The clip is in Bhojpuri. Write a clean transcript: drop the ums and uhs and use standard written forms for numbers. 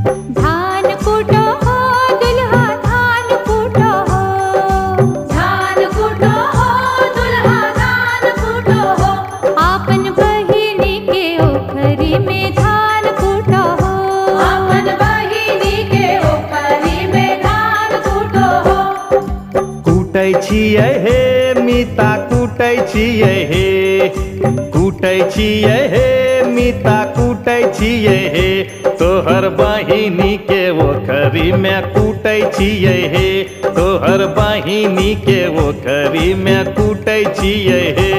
धान कूटो हो दुल्हा धान कूटो हो, धान कूटो हो दुल्हा धान कूटो हो, आपन बहिनी के ओखरी में धान कूटो हो, आपन बहिनी के ओखरी में धान कूटो हो। कूटै छियै हे मीता कूटै छियै हे, कूटै छियै हे मीता कूटै छियै हे, तोहर बहिनी के ओखरी में कूटै छियै हे, तोहर बहिनी के ओखरी में कूटै छियै हे।